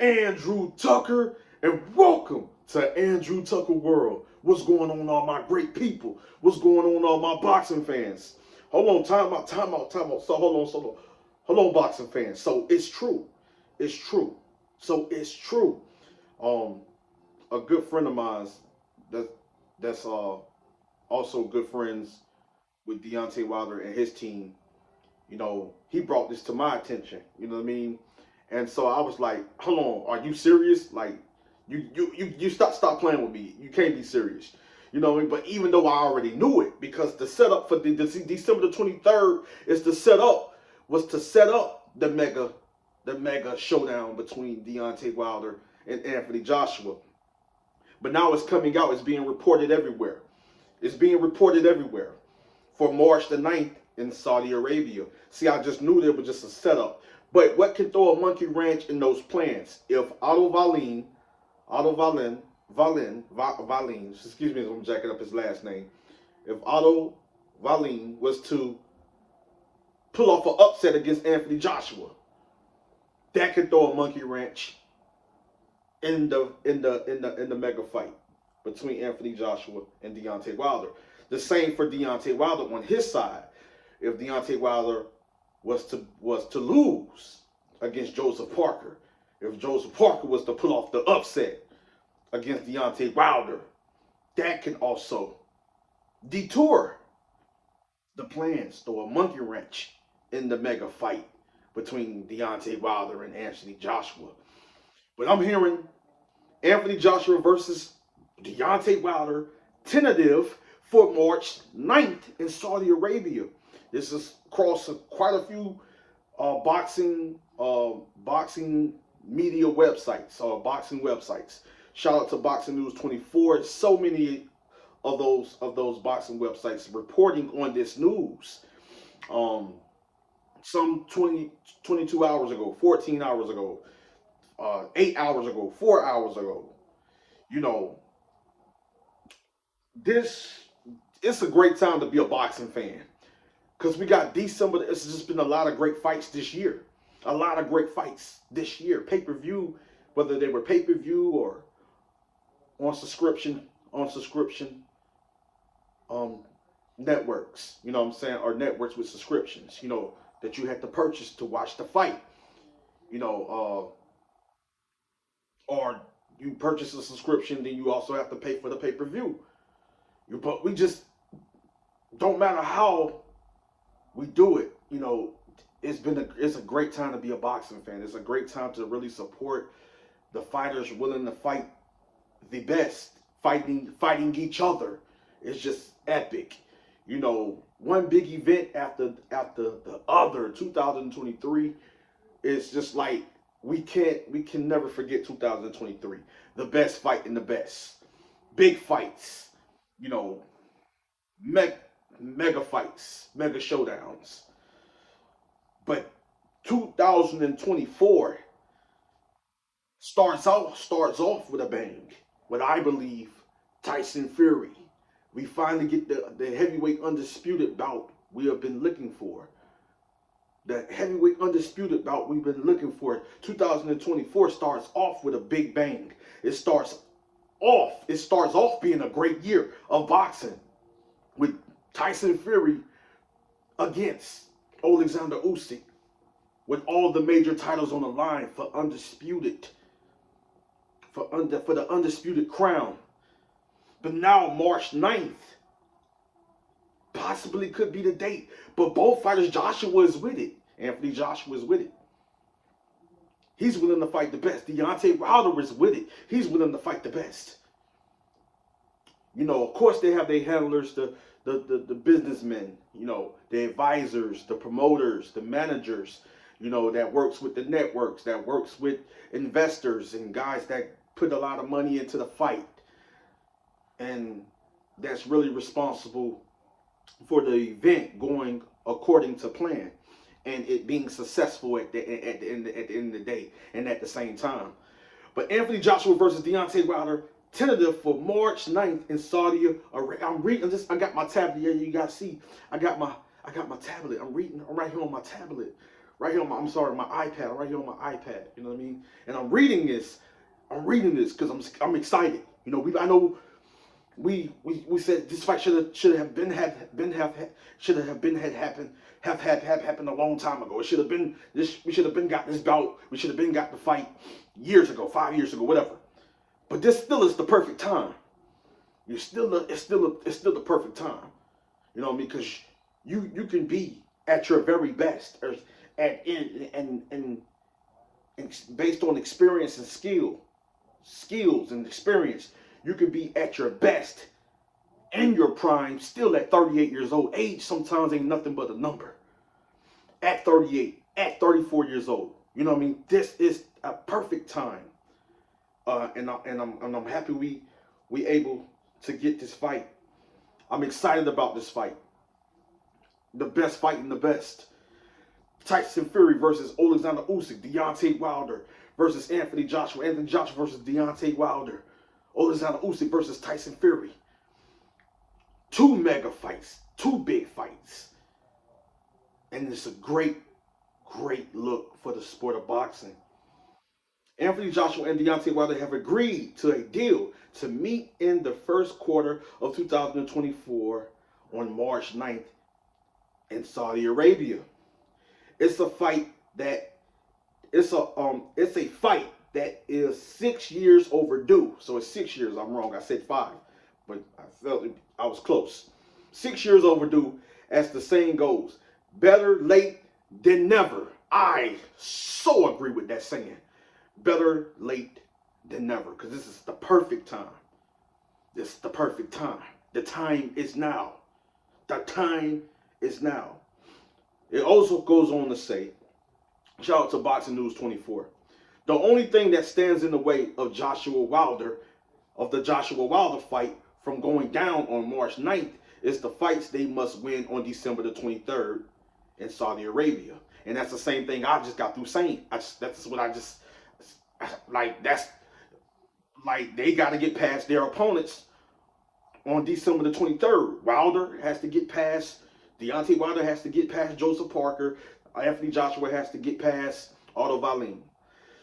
Andrew Tucker, and welcome to Andrew Tucker World. What's going on, all my great people? What's going on, all my boxing fans? Hold on, time out. So hold on, boxing fans. So it's true. It's true. So it's true. Um, a good friend of mine that that's also good friends with Deontay Wilder and his team. He brought this to my attention. You know what I mean? And so I was like, hold on, are you serious? Like, you stop playing with me. You can't be serious. You know what I mean? But even though I already knew it, because the setup for the December the 23rd was to set up the mega showdown between Deontay Wilder and Anthony Joshua. But now it's coming out. It's being reported everywhere. It's being reported everywhere for March the 9th in Saudi Arabia. See, I just knew there was just a setup. But what can throw a monkey wrench in those plans? If Valin, excuse me, I'm jacking up his last name. If Otto Valin was to pull off an upset against Anthony Joshua, that could throw a monkey wrench in the mega fight between Anthony Joshua and Deontay Wilder. The same for Deontay Wilder on his side. If Deontay Wilder was to lose against Joseph Parker, if Joseph Parker was to pull off the upset against Deontay Wilder, that can also detour the plans, throw a monkey wrench in the mega fight between Deontay Wilder and Anthony Joshua. But I'm hearing Anthony Joshua versus Deontay Wilder tentative for March 9th in Saudi Arabia. This is across quite a few boxing media websites, boxing websites. Shout out to Boxing News 24. So many of those boxing websites reporting on this news. Some 22 hours ago, 14 hours ago, 8 hours ago, 4 hours ago. It's a great time to be a boxing fan. Because we got December, it's just been a lot of great fights this year. A lot of great fights this year. Pay-per-view, whether they were pay-per-view or on subscription networks, what I'm saying, or networks with subscriptions, that you had to purchase to watch the fight, or you purchase a subscription, then you also have to pay for the pay-per-view. But we just, don't matter how we do it, it's a great time to be a boxing fan. It's a great time to really support the fighters willing to fight the best, fighting each other. It's just epic. One big event after the other. 2023 is just like, we can never forget 2023. The best fight in the best. Big fights, mega fights, mega showdowns. But 2024 starts off with a bang. What I believe, Tyson Fury. We finally get the heavyweight undisputed bout we have been looking for. The heavyweight undisputed bout we've been looking for. 2024 starts off with a big bang. It starts off being a great year of boxing with Tyson Fury against Alexander Usyk, with all the major titles on the line for the undisputed crown. But now March 9th possibly could be the date. But both fighters, Joshua is with it. Anthony Joshua is with it. He's willing to fight the best. Deontay Wilder is with it. He's willing to fight the best. Of course they have their handlers, the businessmen, the advisors, the promoters, the managers, that works with the networks, that works with investors and guys that put a lot of money into the fight. And that's really responsible for the event going according to plan and it being successful at the end of the day and at the same time. But Anthony Joshua versus Deontay Wilder, tentative for March 9th in Saudi Arabia. I'm reading this. I got my tablet here. You guys see, I got my tablet. I'm reading. I'm right here on my tablet right here on my, I'm sorry, my iPad, right here on my iPad. You know what I mean? And I'm reading this. I'm reading this because I'm excited. You know, I know we said this fight should have been had been have should have been had happened have happened a long time ago. It should have been this. We should have been got this bout. We should have been got the fight years ago, 5 years ago, whatever. But this still is the perfect time. It's still the perfect time. You know what I mean? Because you can be at your very best, or at and based on experience and skills and experience, you can be at your best in your prime, still at 38 years old. Age sometimes ain't nothing but a number. At 38, at 34 years old, you know what I mean. This is a perfect time, and I'm happy we able to get this fight. I'm excited about this fight. The best fight in the best. Tyson Fury versus Alexander Usyk. Deontay Wilder versus Anthony Joshua. Anthony Joshua versus Deontay Wilder. Alexander Usyk versus Tyson Fury. Two mega fights. Two big fights. And it's a great look for the sport of boxing. Anthony Joshua and Deontay Wilder have agreed to a deal to meet in the first quarter of 2024 on March 9th in Saudi Arabia. It's a fight that it's a fight that is 6 years overdue. So it's 6 years. I'm wrong. I said 5, but I felt I was close. 6 years overdue, as the saying goes. Better late than never. I so agree with that saying. Better late than never, because this is the perfect time. This is the perfect time. The time is now. The time is now. It also goes on to say, shout out to Boxing News 24. The only thing that stands in the way of the Joshua Wilder fight from going down on March 9th is the fights they must win on December the 23rd in Saudi Arabia. And that's the same thing I just got through saying. That's what I just, like, that's, like, they got to get past their opponents on December the 23rd. Wilder has to get past, Deontay Wilder has to get past Joseph Parker. Anthony Joshua has to get past Otto Wallin.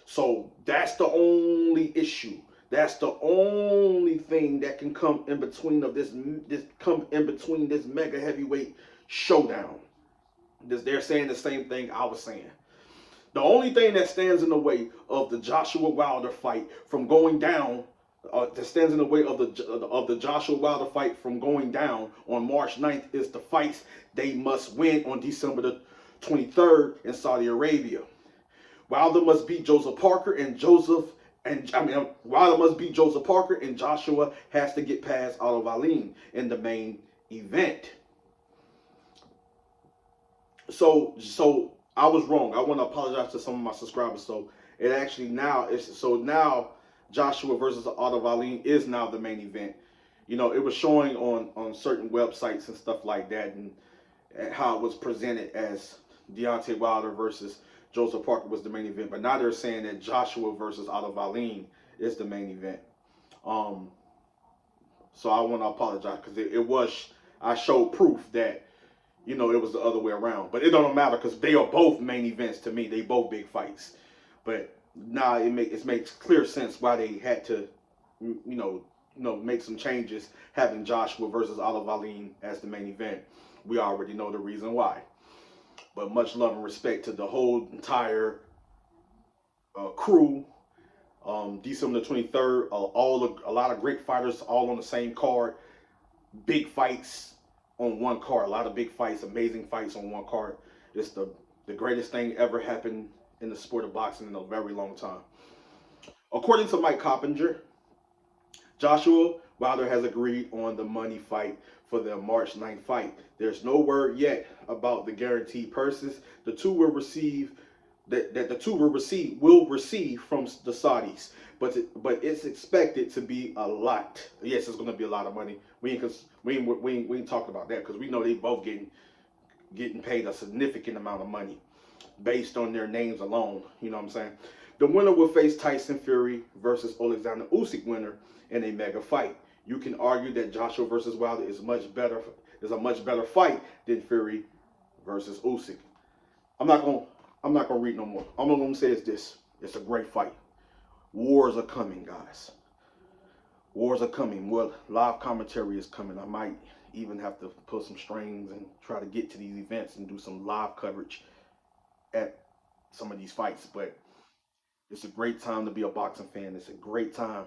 So that's the only issue. That's the only thing that can come in between of this mega heavyweight showdown. They're saying the same thing I was saying. The only thing that stands in the way of the Joshua Wilder fight from going down, that stands in the way of the Joshua Wilder fight from going down on March 9th is the fights they must win on December the 23rd in Saudi Arabia. Wilder must beat Joseph Parker and Wilder must beat Joseph Parker, and Joshua has to get past Otto Wallin in the main event. So I was wrong. I want to apologize to some of my subscribers. So it actually now now Joshua versus Otto Wallin is now the main event. You know, it was showing on certain websites and stuff like that, and how it was presented as Deontay Wilder versus Joseph Parker was the main event. But now they're saying that Joshua versus Otto Wallin is the main event. So I want to apologize, because I showed proof that, you know, it was the other way around. But it don't matter, because they are both main events to me. They both big fights. But now it makes clear sense why they had to, make some changes, having Joshua versus Otto Wallin as the main event. We already know the reason why. But much love and respect to the whole entire crew. December the 23rd, a lot of great fighters all on the same card. Big fights on one card. A lot of big fights, amazing fights on one card. It's the greatest thing ever happened in the sport of boxing in a very long time. According to Mike Coppinger, Joshua Wilder has agreed on the money fight for the March 9th fight. There's no word yet about the guaranteed purses the two will receive will receive from the Saudis, but it's expected to be a lot. Yes, it's going to be a lot of money. We ain't talking about that, because we know they both getting paid a significant amount of money based on their names alone. You know what I'm saying? The winner will face Tyson Fury versus Alexander Usyk winner in a mega fight. You can argue that Joshua versus Wilder is a much better fight than Fury versus Usyk. I'm not gonna I'm not going to read no more. All I'm going to say is this. It's a great fight. Wars are coming, guys. Wars are coming. Well, live commentary is coming. I might even have to pull some strings and try to get to these events and do some live coverage at some of these fights. But it's a great time to be a boxing fan. It's a great time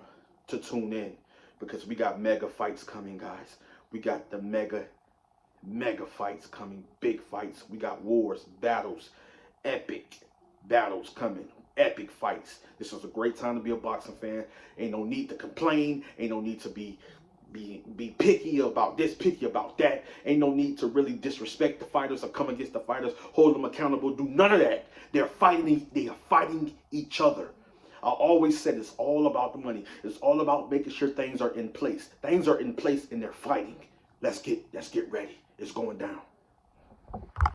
to tune in because we got mega fights coming, guys. We got the mega fights coming, big fights. We got wars, battles, epic battles coming, epic fights. This is a great time to be a boxing fan. Ain't no need to complain. Ain't no need to be picky about this, picky about that. Ain't no need to really disrespect the fighters or come against the fighters, hold them accountable. Do none of that. They are fighting each other. I always said it's all about the money. It's all about making sure things are in place. Things are in place and they're fighting. Let's get ready. It's going down.